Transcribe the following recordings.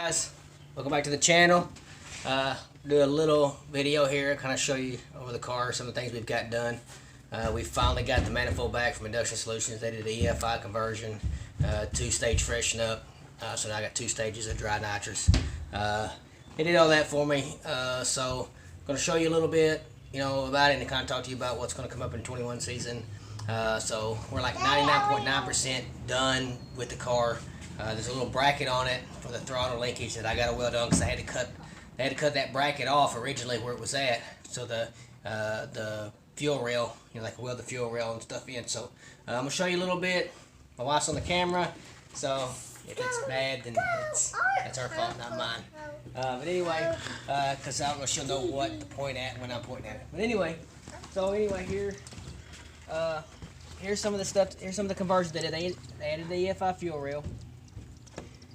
Guys, welcome back to the channel. Do a little video here, kind of show you over the car some of the things we've got done. We finally got the manifold back from Induction Solutions. They did the EFI conversion, two-stage freshen up. So now I got 2 stages of dry nitrous. They did all that for me. So I'm going to show you a little bit, about it and kind of talk to you about what's going to come up in 21 season. So we're like 99.9% done with the car. There's a little bracket on it for the throttle linkage that I got to weld on because they had to cut that bracket off originally where it was at. So the fuel rail, like weld the fuel rail and stuff in. So I'm gonna show you a little bit. My wife's on the camera, so if it's bad, then that's her fault, not mine. But anyway, because I don't know, she'll know what to point at when I'm pointing at it. But anyway, here's some of the stuff. Here's some of the conversions they did. They added the EFI fuel rail.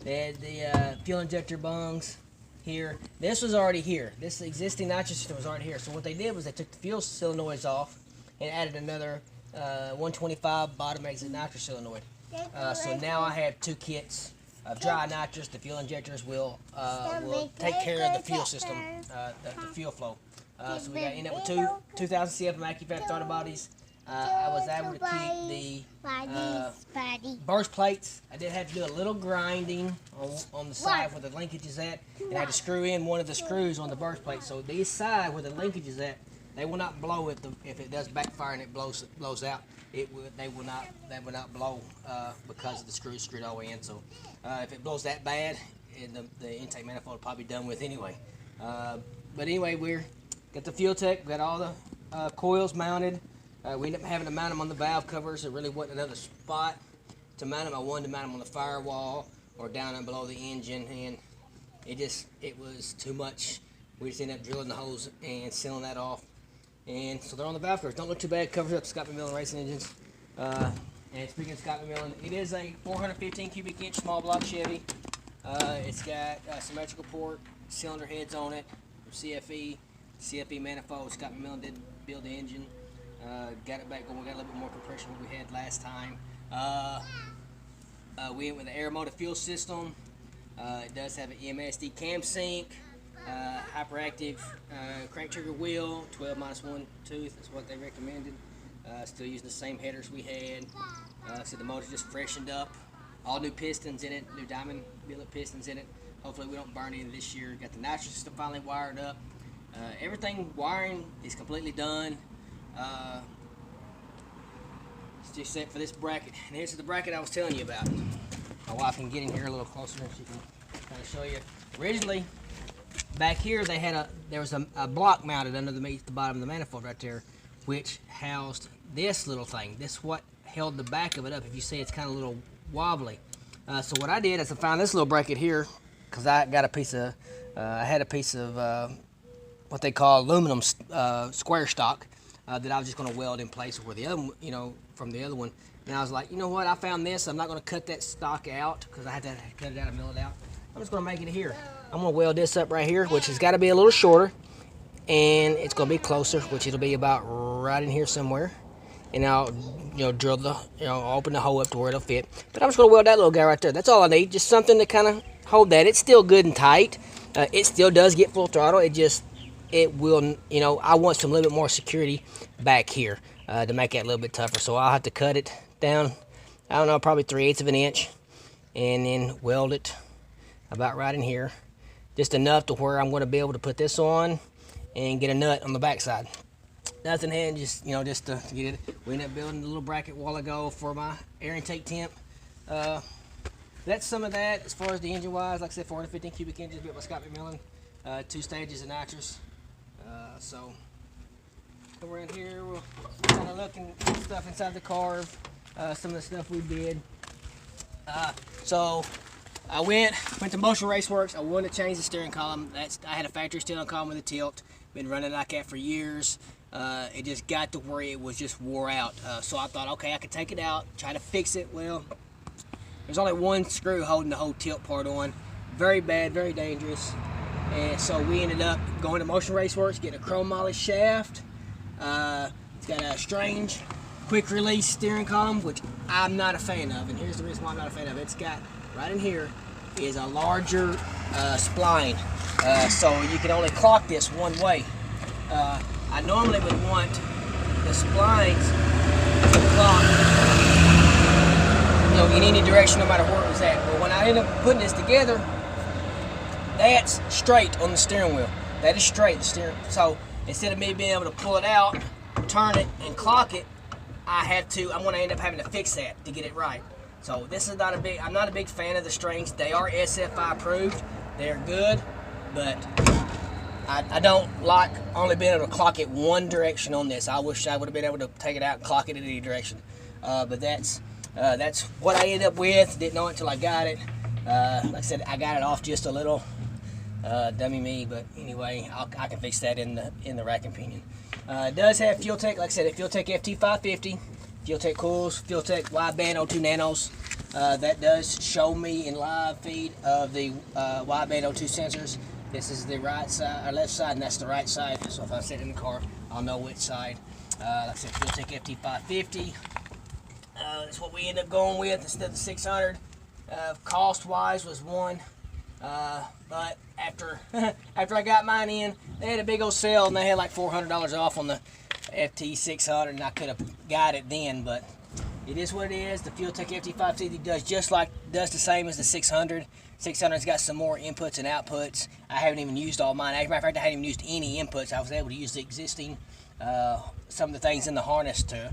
They had the fuel injector bungs here. This was already here. This existing nitrous system was already here. So what they did was they took the fuel solenoids off and added another 125 bottom exit nitrous solenoid. So now I have 2 kits of dry nitrous. The fuel injectors will take care of the fuel system, the fuel flow. So we got in up with 2,000 CF AccuFab throttle bodies. I was able to keep the burst plates. I did have to do a little grinding on the side where the linkage is at, and I had to screw in one of the screws on the burst plate. So this side where the linkage is at, they will not blow if it does backfire and it blows out. They will not blow because of the screws screwed all the way in. So if it blows that bad, the intake manifold will probably be done with anyway. But anyway, we're got the fuel tech, got all the coils mounted. We ended up having to mount them on the valve covers. There really wasn't another spot to mount them. I wanted to mount them on the firewall or down and below the engine, and it was too much. We just ended up drilling the holes and sealing that off. And so they're on the valve covers. Don't look too bad. Covers up Scott McMillan racing engines. And speaking of Scott McMillan, it is a 415 cubic inch small block Chevy. It's got symmetrical port cylinder heads on it, CFE manifold. Scott McMillan did build the engine. Got it back going. We got a little bit more compression than we had last time. We went with the Aeromotive fuel system. It does have an EMSD cam sync, hyperactive crank trigger wheel, 12-1 tooth. That's what they recommended. Still using the same headers we had. So the motor's just freshened up. All new pistons in it, new diamond billet pistons in it. Hopefully we don't burn any this year. Got the nitrous system finally wired up. Everything wiring is completely done. It's just set for this bracket, and here's the bracket I was telling you about. My wife can get in here a little closer and she can kind of show you. Originally, back here there was a block mounted underneath the bottom of the manifold right there, which housed this little thing. This what held the back of it up. If you see, it's kind of a little wobbly. So what I did is I found this little bracket here because I got a piece of, what they call aluminum square stock. That I was just going to weld in place where the other, from the other one. And I was like, you know what? I found this. I'm not going to cut that stock out because I had to cut it out and mill it out. I'm just going to make it here. I'm going to weld this up right here, which has got to be a little shorter, and it's going to be closer, which it'll be about right in here somewhere. And I'll, drill the, open the hole up to where it'll fit. But I'm just going to weld that little guy right there. That's all I need. Just something to kind of hold that. It's still good and tight. It still does get full throttle. It will, I want some little bit more security back here to make it a little bit tougher. So I'll have to cut it down, I don't know, probably 3/8 of an inch, and then weld it about right in here, just enough to where I'm going to be able to put this on and get a nut on the backside. Nothing had, just to get it. We ended up building a little bracket a while ago for my air intake temp. That's some of that as far as the engine wise. Like I said, 415 cubic inches built by Scott McMillan, 2 stages of nitrous. So come around here, we'll kind of look at stuff inside the car, some of the stuff we did. So I went to Motion Raceworks. I wanted to change the steering column. I had a factory steering column with a tilt. Been running like that for years. It just got to where it was just wore out. So I thought, okay, I could take it out, try to fix it. Well, there's only one screw holding the whole tilt part on. Very bad, very dangerous. And so we ended up going to Motion Raceworks, getting a chrome moly shaft. It's got a strange quick release steering column, which I'm not a fan of. And here's the reason why I'm not a fan of it. It's got, right in here, is a larger spline, so you can only clock this one way. I normally would want the splines to clock, you know, in any direction, no matter where it was at. But when I end up putting this together, that's straight on the steering wheel. That is straight, the steering. So instead of me being able to pull it out, turn it, and clock it, I'm going to end up having to fix that to get it right. So this is not I'm not a big fan of the strings. They are SFI approved. They're good, but I don't like only being able to clock it one direction on this. I wish I would have been able to take it out and clock it in any direction. But that's what I ended up with. Didn't know it until I got it. Like I said, I got it off just a little. Dummy me, but anyway, I can fix that in the rack and pinion. It does have Fueltech, like I said, Fueltech FT550, Fueltech coils, Fueltech wideband 02 nanos. That does show me in live feed of the wideband 02 sensors. This is the right side, or left side, and that's the right side. So if I sit in the car, I'll know which side. Like I said, Fueltech FT550. That's what we end up going with instead of the 600. Cost-wise was one. But after I got mine in, they had a big old sale and they had like $400 off on the FT600, and I could have got it then, but it is what it is. The Fueltech FT550 does the same as the 600. 600's got some more inputs and outputs. I haven't even used all mine. As a matter of fact, I hadn't even used any inputs. I was able to use the existing some of the things in the harness to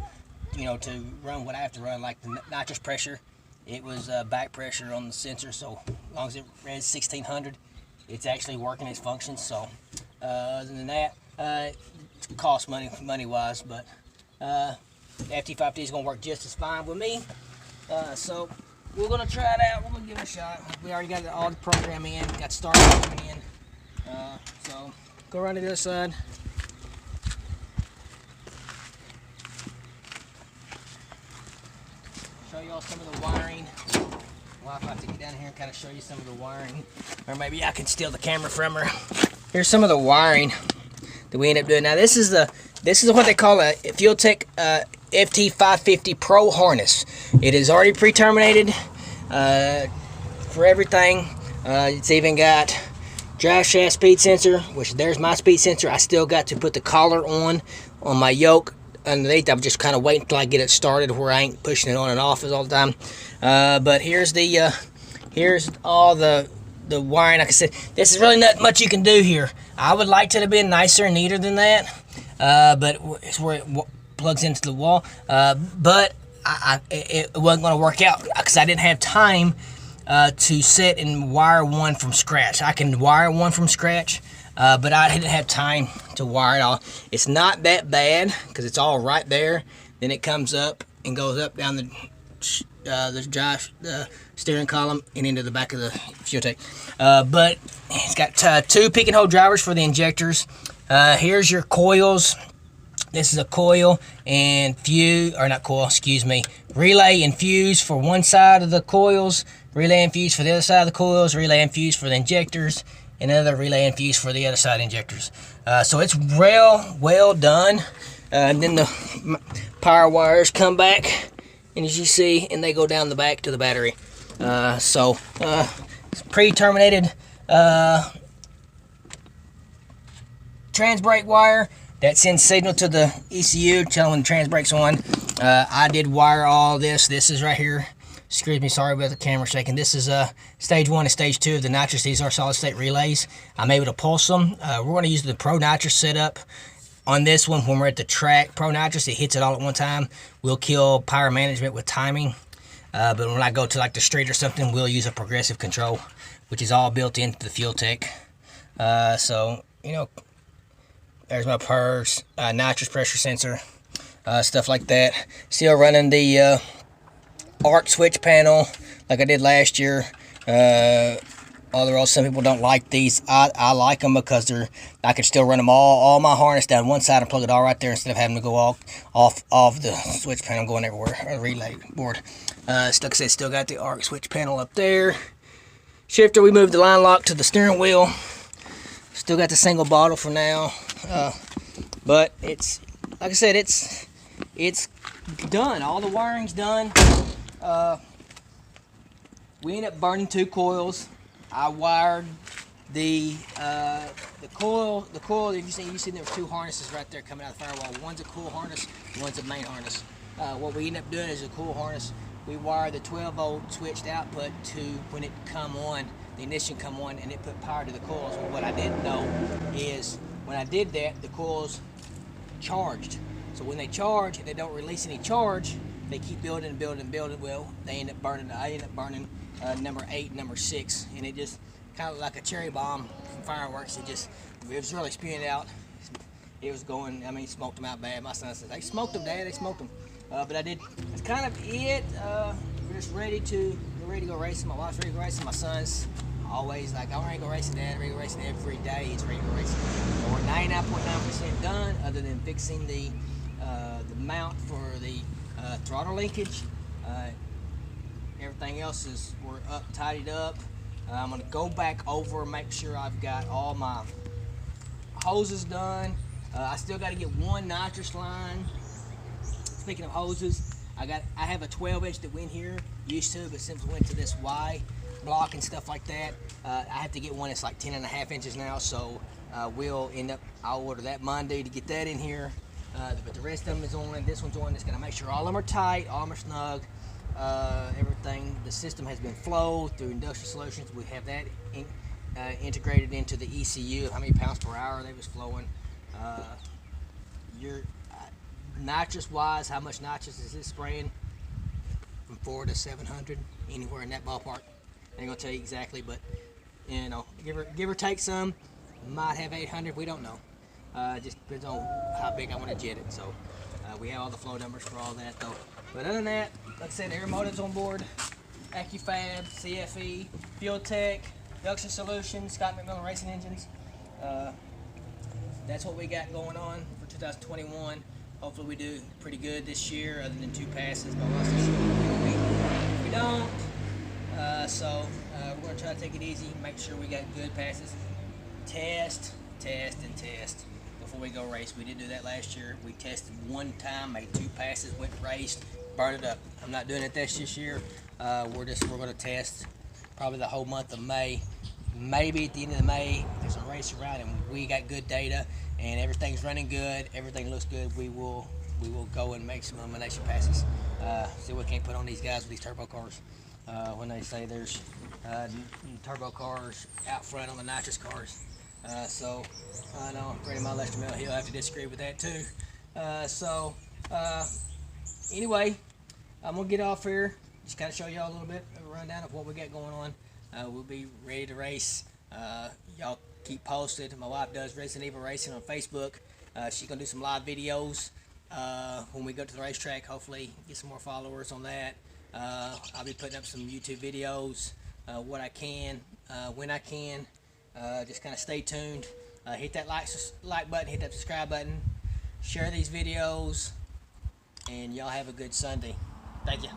run what I have to run, like the nitrous pressure. It was back pressure on the sensor, so as long as it read 1600, it's actually working its functions. So other than that, it costs money wise, but the FT550 is going to work just as fine with me. So we're going to try it out. We're going to give it a shot. We already got all the program in, got started in. So go around to the other side. Show you all some of the wiring. Well, I'll have to get down here and kind of show you some of the wiring, or maybe I can steal the camera from her. Here's some of the wiring that we end up doing. Now this is what they call a Fueltech FT550 Pro harness. It is already pre-terminated for everything. It's even got drive shaft speed sensor, which there's my speed sensor. I still got to put the collar on my yoke underneath. I'm just kind of waiting until I get it started where I ain't pushing it on and off all the time. But here's all the wiring. Like I said, this is really not much you can do here. I would like to have been nicer and neater than that, but it's where it plugs into the wall. But it wasn't going to work out because I didn't have time to set and wire one from scratch. I can wire one from scratch, but I didn't have time to wire it all. It's not that bad because it's all right there. Then it comes up and goes up down the steering column and into the back of the Fueltech. But it's got two pick and hold drivers for the injectors. Here's your coils. This is a coil and fuse, or not coil, excuse me, relay and fuse for one side of the coils, relay and fuse for the other side of the coils, relay and fuse for the injectors, and another relay and fuse for the other side injectors. So it's well done. And then the power wires come back, and as you see, and they go down the back to the battery. So it's pre-terminated trans brake wire that sends signal to the ECU telling when the trans brake's on. I did wire all this. This is right here. Excuse me, sorry about the camera shaking. This is stage 1 and stage 2 of the nitrous. These are solid state relays. I'm able to pulse them. We're going to use the Pro Nitrous setup on this one when we're at the track. Pro Nitrous, it hits it all at one time. We'll kill power management with timing. But when I go to like the street or something, we'll use a progressive control, which is all built into the Fueltech. So, you know, there's my PERS, nitrous pressure sensor, stuff like that. Still running the arc switch panel like I did last year. Although some people don't like these, I like them because I can still run them all my harness down one side and plug it all right there instead of having to go off the switch panel going everywhere, or the relay board. Like I said, still got the arc switch panel up there. Shifter, we moved the line lock to the steering wheel. Still got the single bottle for now. But it's, like I said, it's done. All the wiring's done. We ended up burning 2 coils. I wired the coil. The coil. You see there were two harnesses right there coming out of the firewall. One's a coil harness, one's a main harness. What we end up doing is a coil harness. We wire the 12-volt switched output to when it come on, the ignition come on, and it put power to the coils. Well, what I didn't know is when I did that, the coils charged. So when they charge and they don't release any charge, they keep building and building and building. Well, they end up burning. I end up burning number 8, number 6, and it just kind of like a cherry bomb from fireworks. It was really spewing out. It was going. I mean, smoked them out bad. My son says, "They smoked them, Dad. They smoked them." But I did. That's kind of it. We're just ready to go racing. My wife's ready to go racing. My son's always like, "I'm ready to go racing, Dad. I'm ready to go racing every day." He's ready to go racing. So we're 99.9% done, other than fixing the mount for the throttle linkage. Everything else we're tidied up. I'm gonna go back over and make sure I've got all my hoses done. I still got to get one nitrous line. Speaking of hoses, I have a 12-inch that went here, used to, but since we went to this Y block and stuff like that, I have to get one that's like 10.5 inches now. So I'll order that Monday to get that in here. But the rest of them is on. This one's on. It's gonna make sure all of them are tight, all of them are snug. Everything. The system has been flowed through Industrial Solutions. We have that integrated into the ECU. How many pounds per hour they was flowing. Your nitrous wise, how much nitrous is this spraying? From 400 to 700, anywhere in that ballpark. I ain't gonna tell you exactly, but you know, give or take some. Might have 800. We don't know. Just depends on how big I want to jet it. So we have all the flow numbers for all that though. But other than that, like I said, Aeromotive's on board. AccuFab, CFE, Fuel Tech, Duction Solutions, Scott McMillan Racing Engines. That's what we got going on for 2021. Hopefully we do pretty good this year, other than 2 passes. But we'll see if we don't. We're going to try to take it easy, make sure we got good passes. Test, and test before we go race. We did do that last year. We tested one time, made 2 passes, went raced, burned it up. I'm not doing it this year. We're going to test probably the whole month of May. Maybe at the end of May, if there's a race around and we got good data and everything's running good, everything looks good, we will go and make some elimination passes. See what we can't put on these guys with these turbo cars. When they say there's turbo cars out front on the nitrous cars. So I know Freddie my Lester Mill, he'll have to disagree with that too. Anyway, I'm gonna get off here. Just kind of show y'all a little bit of a rundown of what we got going on. We'll be ready to race. Y'all keep posted. My wife does Resident Evil Racing on Facebook. She's gonna do some live videos when we go to the racetrack. Hopefully get some more followers on that. I'll be putting up some YouTube videos, what I can, when I can. Just kind of stay tuned. Hit that like button, hit that subscribe button, share these videos, and y'all have a good Sunday. Thank you.